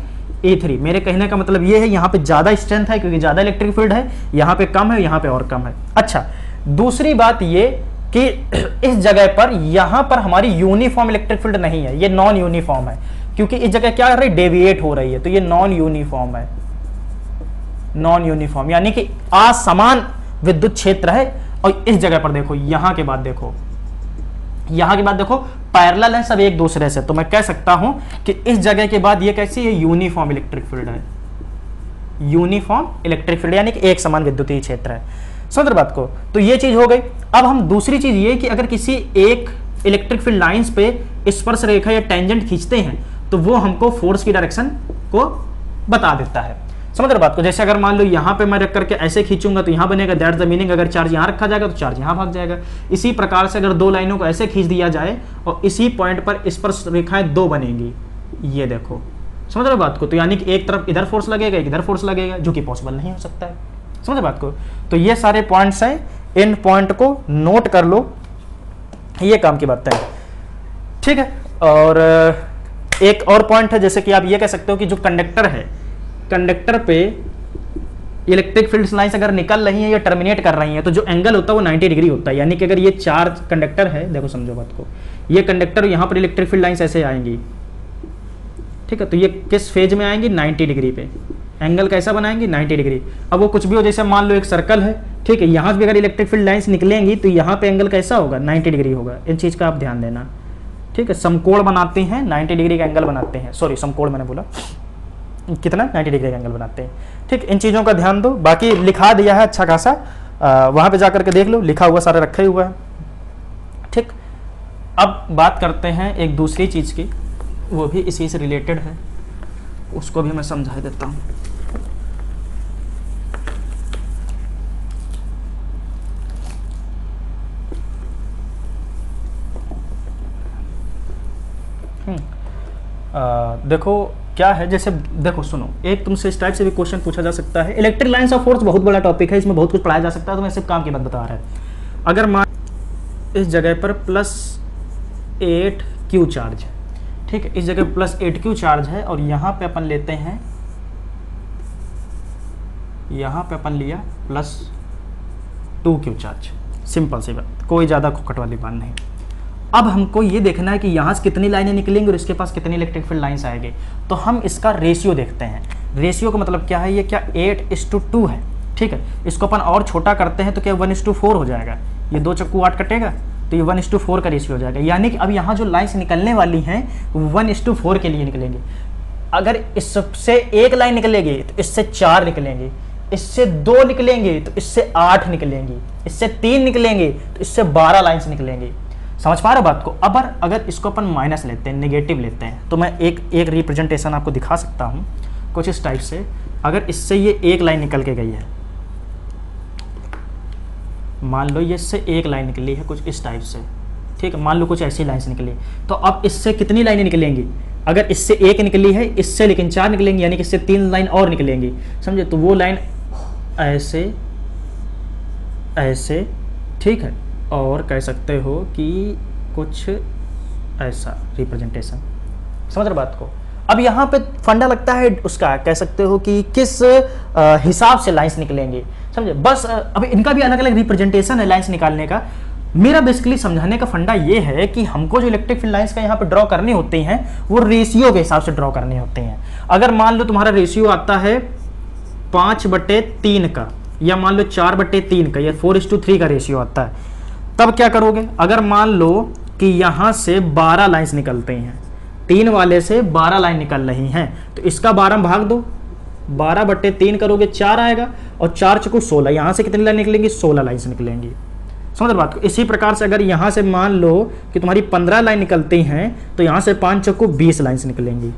E3। मेरे कहने का मतलब ये है यहाँ पे ज्यादा स्ट्रेंथ है क्योंकि ज्यादा इलेक्ट्रिक फील्ड है, यहाँ पे कम है, यहाँ पे और कम है। अच्छा दूसरी बात ये कि इस जगह पर यहाँ पर हमारी यूनिफॉर्म इलेक्ट्रिक फील्ड नहीं है, ये नॉन यूनिफॉर्म है, क्योंकि इस जगह क्या कर रही है, डेविएट हो रही है, तो ये नॉन यूनिफॉर्म है, नॉन यूनिफॉर्म यानी कि असमान विद्युत क्षेत्र है। और इस जगह पर देखो, यहां के बाद देखो, यहां के बाद देखो पैरेलल है सब एक दूसरे से, तो मैं कह सकता हूं कि इस जगह के बाद ये कैसी है, यूनिफॉर्म इलेक्ट्रिक फील्ड है, यूनिफॉर्म इलेक्ट्रिक फील्ड यानी कि एक समान विद्युतीय क्षेत्र है, समझ बात को। तो ये चीज हो गई। अब हम दूसरी चीज ये कि अगर किसी एक इलेक्ट्रिक फील्ड लाइंस पे स्पर्श रेखा या टेंजेंट खींचते हैं तो वो हमको फोर्स की डायरेक्शन को बता देता है, समझ रहे बात को। जैसे अगर मान लो यहाँ पे मैं रख करके ऐसे खींचूंगा तो यहाँ बनेगा, दैट्स द मीनिंग। अगर चार्ज यहाँ रखा जाएगा तो चार्ज यहाँ भाग जाएगा। इसी प्रकार से अगर दो लाइनों को ऐसे खींच दिया जाए और इसी पॉइंट पर इस पर रेखाएं दो बनेंगी, ये देखो, समझ रहे बात को। तो यानी कि एक तरफ इधर फोर्स लगेगा, एक इधर फोर्स लगेगा, जो कि पॉसिबल नहीं हो सकता है। समझ रहे बात को। तो ये सारे पॉइंट्स हैं, इन पॉइंट को नोट कर लो, ये काम की बात है, ठीक है। और एक और पॉइंट है, जैसे कि आप ये कह सकते हो कि जो कंडक्टर है, कंडक्टर पे इलेक्ट्रिक फील्ड लाइंस अगर निकल रही है या टर्मिनेट कर रही है तो जो एंगल होता है वो 90 डिग्री होता है। यानी कि अगर ये चार्ज कंडक्टर है, देखो समझो बात को, ये कंडक्टर, यहाँ पर इलेक्ट्रिक फील्ड लाइंस ऐसे आएंगी, ठीक है। तो ये किस फेज में आएंगी? 90 डिग्री पे। एंगल कैसा बनाएंगे? 90 डिग्री। अब वो कुछ भी हो, जैसे मान लो एक सर्कल है, ठीक है, यहाँ भी अगर इलेक्ट्रिक फील्ड लाइंस निकलेंगी तो यहाँ पे एंगल कैसा होगा? 90 डिग्री होगा। इन चीज़ का आप ध्यान देना, ठीक है। समकोण बनाते हैं, 90 डिग्री का एंगल बनाते हैं, सॉरी समकोण मैंने बोला, कितना? 90 डिग्री का एंगल बनाते हैं, ठीक। इन चीज़ों का ध्यान दो। बाकी लिखा दिया है अच्छा खासा, वहाँ पे जाकर के देख लो, लिखा हुआ सारा रखा ही हुआ है, ठीक। अब बात करते हैं एक दूसरी चीज़ की, वो भी इसी से रिलेटेड है, उसको भी मैं समझा देता हूँ। देखो क्या है, जैसे देखो सुनो, एक तुमसे इस टाइप से भी क्वेश्चन पूछा जा सकता है। इलेक्ट्रिक लाइंस ऑफ फोर्स बहुत बड़ा टॉपिक है, इसमें बहुत कुछ पढ़ाया जा सकता है, तो मैं सिर्फ काम की बात बता रहा है। अगर मान इस जगह पर +8Q चार्ज है, ठीक है, इस जगह +8Q चार्ज है, और यहाँ पे अपन लेते हैं, यहाँ पे अपन लिया +2Q चार्ज। सिंपल सी बात, कोई ज़्यादा खुकट वाली बात नहीं। अब हमको ये देखना है कि यहाँ से कितनी लाइनें निकलेंगी और इसके पास कितनी इलेक्ट्रिक फील्ड लाइन्स आएंगे। तो हम इसका रेशियो देखते हैं। रेशियो का मतलब क्या है? ये क्या 8:2 है, ठीक है। इसको अपन और छोटा करते हैं तो क्या 1:4 हो जाएगा। ये 2 चक्कू 8 कटेगा तो ये 1:4 का रेशियो हो जाएगा। यानी कि अब यहाँ जो लाइन्स निकलने वाली हैं 1:4 के लिए निकलेंगे। अगर इससे एक लाइन निकलेगी तो इससे 4 निकलेंगे, इससे 2 निकलेंगे तो इससे 8 निकलेंगी, इससे 3 निकलेंगे तो इससे 12 लाइन्स निकलेंगी। समझ पा रहे हो बात को। अब अगर इसको अपन माइनस लेते हैं, नेगेटिव लेते हैं, तो मैं एक रिप्रेजेंटेशन आपको दिखा सकता हूँ कुछ इस टाइप से। अगर इससे ये एक लाइन निकल के गई है, मान लो ये इससे एक लाइन निकली है कुछ इस टाइप से, ठीक है, मान लो कुछ ऐसी लाइन्स निकली, तो अब इससे कितनी लाइनें निकलेंगी? अगर इससे एक निकली है, इससे लेकिन 4 निकलेंगी, यानी कि इससे 3 लाइन और निकलेंगी, समझे। तो वो लाइन ऐसे ऐसे, ठीक है, और कह सकते हो कि कुछ ऐसा रिप्रेजेंटेशन। समझ रहे बात को। अब यहाँ पे फंडा लगता है उसका, कह सकते हो कि किस हिसाब से लाइंस निकलेंगे, समझे। बस अब इनका भी अलग अलग रिप्रेजेंटेशन है लाइंस निकालने का। मेरा बेसिकली समझाने का फंडा ये है कि हमको जो इलेक्ट्रिक फील्ड लाइंस का यहाँ पे ड्रॉ करनी होती हैं वो रेशियो के हिसाब से ड्रॉ करनी होती हैं। अगर मान लो तुम्हारा रेशियो आता है 5/3 का, या मान लो 4/3 का, या 4:3 का रेशियो आता है, तब क्या करोगे? अगर मान लो कि यहाँ से 12 लाइन्स निकलते हैं, 3 वाले से 12 लाइन निकल रही हैं, तो इसका 12 भाग दो, 12/3 करोगे 4 आएगा, और 4 चुको 16, यहाँ से कितनी लाइन निकलेंगी? 16 लाइन्स निकलेंगी। समझ बात को। इसी प्रकार से अगर यहाँ से मान लो कि तुम्हारी 15 लाइन निकलती हैं, तो यहाँ से 5 चुको 20 लाइन्स निकलेंगी।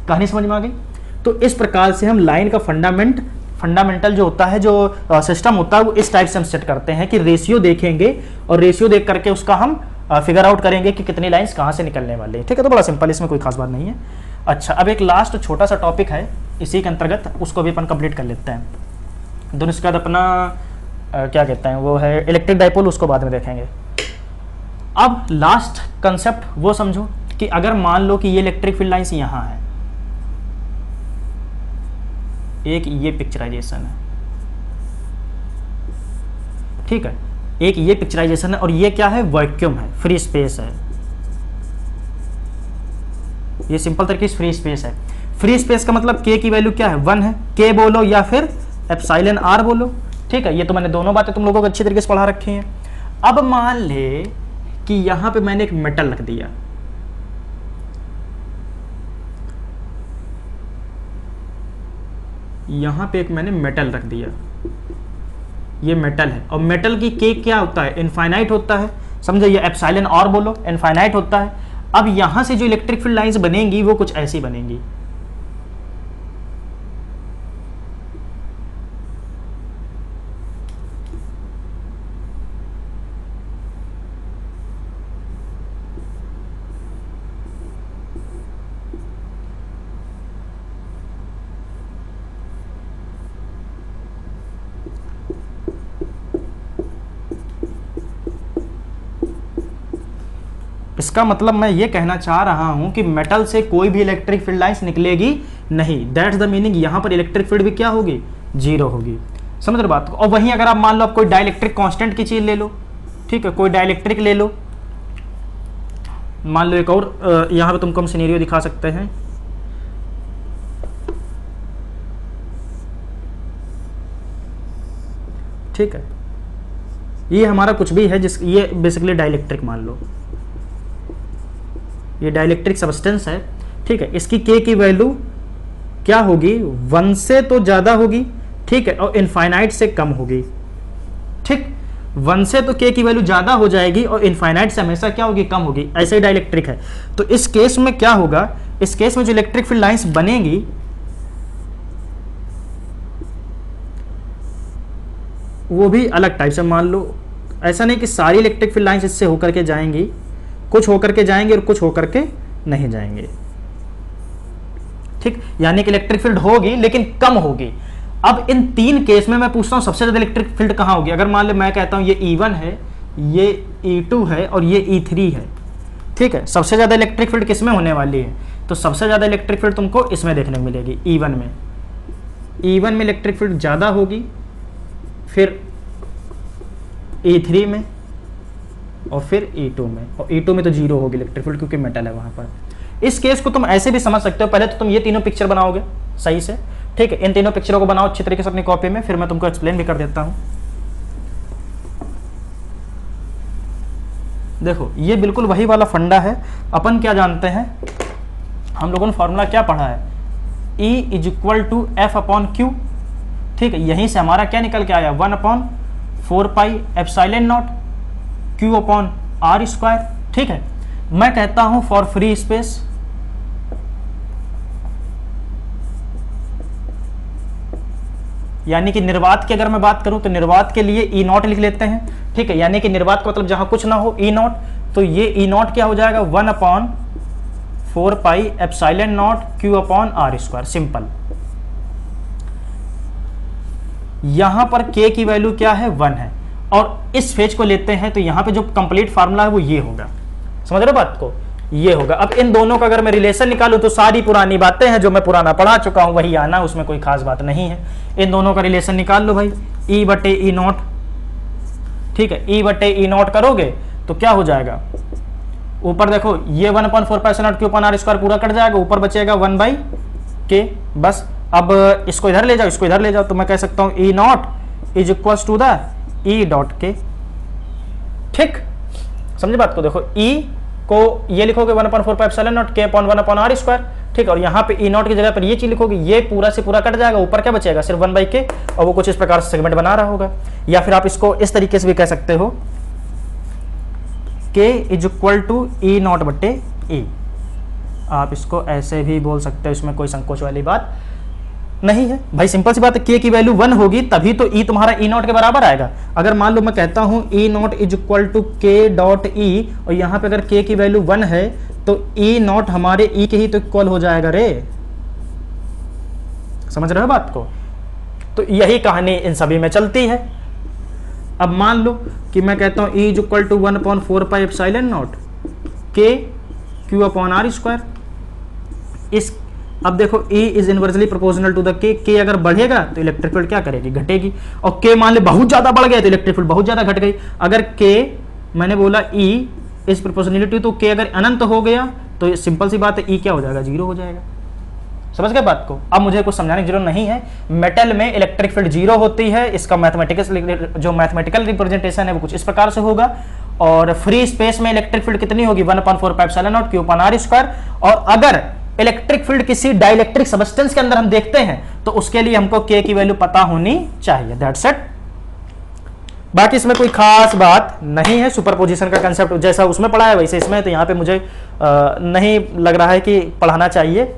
कहानी समझ में आ गई? तो इस प्रकार से हम लाइन का फंडामेंटल जो होता है, जो सिस्टम होता है, वो इस टाइप से हम सेट करते हैं कि रेशियो देखेंगे और रेशियो देख करके उसका हम फिगर आउट करेंगे कि कितनी लाइंस कहाँ से निकलने वाली है, ठीक है। तो बड़ा सिंपल, इसमें कोई खास बात नहीं है। अच्छा, अब एक लास्ट छोटा सा टॉपिक है इसी के अंतर्गत, उसको भी अपन कंप्लीट कर लेते हैं। दोनों इसके बाद अपना क्या कहते हैं, वो है इलेक्ट्रिक डाइपोल, उसको बाद में देखेंगे। अब लास्ट कंसेप्ट वो समझो कि अगर मान लो कि ये इलेक्ट्रिक फील्ड लाइंस यहाँ है, एक ये पिक्चराइजेशन है, ठीक है, एक ये पिक्चराइजेशन है, और ये क्या है? वैक्यूम है, फ्री स्पेस है। ये सिंपल तरीके से फ्री स्पेस है। फ्री स्पेस का मतलब k की वैल्यू क्या है? 1 है। k बोलो या फिर एप्सिलॉन r बोलो, ठीक है। ये तो मैंने दोनों बातें तुम लोगों को अच्छी तरीके से पढ़ा रखी हैं। अब मान ले कि यहां पे मैंने एक मेटल रख दिया, यहाँ पे एक मैंने मेटल रख दिया, ये मेटल है, और मेटल की के क्या होता है? इनफाइनाइट होता है, समझे। ये एप्सिलॉन r बोलो, इनफाइनाइट होता है। अब यहाँ से जो इलेक्ट्रिक फील्ड लाइंस बनेंगी वो कुछ ऐसी बनेंगी, इसका मतलब मैं ये कहना चाह रहा हूं कि मेटल से कोई भी इलेक्ट्रिक फील्ड लाइंस निकलेगी नहीं। दैट्स द मीनिंग, यहां पर इलेक्ट्रिक फील्ड भी क्या होगी, जीरो होगी। समझ रहे बात को। और वहीं अगर आप मान लो आप कोई डाइलेक्ट्रिक कांस्टेंट की चीज ले लो, ठीक है, कोई डाइलेक्ट्रिक ले लो, मान लो एक और यहां पे तुमको हम सिनेरियो दिखा सकते हैं। ठीक है, ये हमारा कुछ भी है जिस, ये बेसिकली डाइलेक्ट्रिक मान लो, ये डाइलेक्ट्रिक सब्सटेंस है, ठीक है। इसकी के की वैल्यू क्या होगी, 1 से तो ज्यादा होगी, ठीक है, और इनफाइनाइट से कम होगी। ठीक, 1 से तो के की वैल्यू ज्यादा हो जाएगी और इनफाइनाइट से हमेशा क्या होगी, कम होगी। ऐसे ही डाइलेक्ट्रिक है। तो इस केस में क्या होगा, इस केस में जो इलेक्ट्रिक फील्ड लाइंस बनेगी वो भी अलग टाइप से। मान लो ऐसा नहीं कि सारी इलेक्ट्रिक फील्ड लाइंस इससे होकर के जाएंगी, कुछ होकर के जाएंगे और कुछ होकर के नहीं जाएंगे। ठीक, यानी कि इलेक्ट्रिक फील्ड होगी लेकिन कम होगी। अब इन तीन केस में मैं पूछता हूं सबसे ज्यादा इलेक्ट्रिक फील्ड कहां होगी। अगर मान लो मैं कहता हूं ये E1 है, ये E2 है और ये E3 है, ठीक है, सबसे ज्यादा इलेक्ट्रिक फील्ड किसमें होने वाली है, तो सबसे ज्यादा इलेक्ट्रिक फील्ड तुमको इसमें देखने को मिलेगी, E1 में। E1 में इलेक्ट्रिक फील्ड ज्यादा होगी, फिर E3 में और फिर E2 में। और E2 में तो जीरो होगी इलेक्ट्रिक फील्ड क्योंकि मेटल है वहां पर। इस केस को तुम ऐसे भी समझ सकते हो, पहले तो तुम ये तीनों पिक्चर बनाओगे सही से, ठीक है। इन तीनों पिक्चरों को बनाओ अच्छी तरीके से अपनी कॉपी में, फिर मैं तुमको एक्सप्लेन भी कर देता हूं। देखो ये बिल्कुल वही वाला फंडा है। अपन क्या जानते हैं, हम लोगों ने फॉर्मूला क्या पढ़ा है, E = F/Q, ठीक है। यहीं से हमारा क्या निकल के आया, 1/4πε0 Q/r², ठीक है। मैं कहता हूं फॉर फ्री स्पेस, यानी कि निर्वात की अगर मैं बात करूं तो निर्वात के लिए E0 लिख लेते हैं, ठीक है। यानी कि निर्वात का मतलब जहां कुछ ना हो, E0, तो ये E0 क्या हो जाएगा, 1/4πε0 Q/r², सिंपल। यहां पर K की वैल्यू क्या है, 1 है, और इस फेज को लेते हैं तो यहां पे जो कंप्लीट फार्मूला है वो ये होगा। समझ रहे हो बात को, ये होगा। अब इन दोनों का अगर मैं रिलेशन निकालूं तो सारी पुरानी बातें हैं जो मैं पुराना पढ़ा चुका हूं वही आना, उसमें कोई खास बात नहीं है। इन दोनों का रिलेशन निकाल लो भाई, E/E0, ठीक है। E/E0 करोगे तो क्या हो जाएगा, ऊपर देखो ये 1/4πε0 Q/r² पूरा कट जाएगा, ऊपर बचेगा 1/k, बस। अब इसको इधर ले जाओ, इसको इधर ले जाओ, तो मैं कह सकता हूं E0 = E.K, ठीक। समझे बात को। देखो E को ये लिखोगे 1/4πε0 K/1/r², ठीक। और यहाँ पे E0 की जगह पर ये चीज लिखोगे, ये पूरा से पूरा कट जाएगा, ऊपर क्या बचेगा, सिर्फ 1/k, और वो कुछ इस प्रकार से सेगमेंट बना रहा होगा। या फिर आप इसको इस तरीके से भी कह सकते हो, K = E0/E, आप इसको ऐसे भी बोल सकते हो, इसमें कोई संकोच वाली बात नहीं है भाई। सिंपल सी बात है, K की वैल्यू 1 होगी तभी तो E तुम्हारा E0 के बराबर आएगा। अगर मान लो मैं कहता हूं E0 = K.E, और यहां पे अगर K की वैल्यू 1 है तो E0 हमारे E के ही तो इक्वल हो जाएगा रे। समझ रहे हो बात को। तो यही कहानी इन सभी में चलती है। अब मान लो कि मैं कहता हूं E = 1/4πε0 K Q/r²। इस अब देखो E is inversely proportional to the K अगर बढ़ेगा तो इलेक्ट्रिक फील्ड क्या करेगी, घटेगी। और K मान ले बहुत ज्यादा बढ़ गया तो इलेक्ट्रिक फील्ड बहुत ज्यादा घट गई। अगर K मैंने बोला E इज प्रोपोर्शनलिटी, तो K अगर अनंत हो गया तो सिंपल सी बात है E क्या हो जाएगा, जीरो हो जाएगा। समझ गए बात को। अब मुझे कुछ समझाने की जरूरत नहीं है, मेटल में इलेक्ट्रिक फील्ड जीरो होती है। इसका मैथमेटिकल रिप्रेजेंटेशन है वो कुछ इस प्रकार से होगा। और फ्री स्पेस में इलेक्ट्रिक फील्ड कितनी होगी, 1/4πε0 Q/r²। और अगर इलेक्ट्रिक फील्ड किसी डाइलेक्ट्रिक सब्सटेंस के अंदर हम देखते हैं तो उसके लिए हमको K की वैल्यू पता होनी चाहिए। That's it. बाकी इसमें कोई खास बात नहीं है। सुपरपोजिशन का कंसेप्ट जैसा उसमें पढ़ा है वैसे इसमें, तो यहाँ पे मुझे नहीं लग रहा है कि पढ़ाना चाहिए।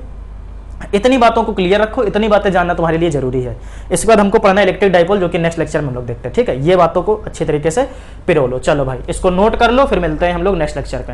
इतनी बातों को क्लियर रखो, इतनी बातें जानना तुम्हारे लिए जरूरी है। इसके बाद हमको पढ़ना है इलेक्ट्रिक डाइपोल, जो कि नेक्स्ट लेक्चर में हम लोग देखते हैं, ठीक है। ये बातों को अच्छी तरीके से पिरो लो। चलो भाई इसको नोट कर लो, फिर मिलते हैं हम लोग नेक्स्ट लेक्चर पे।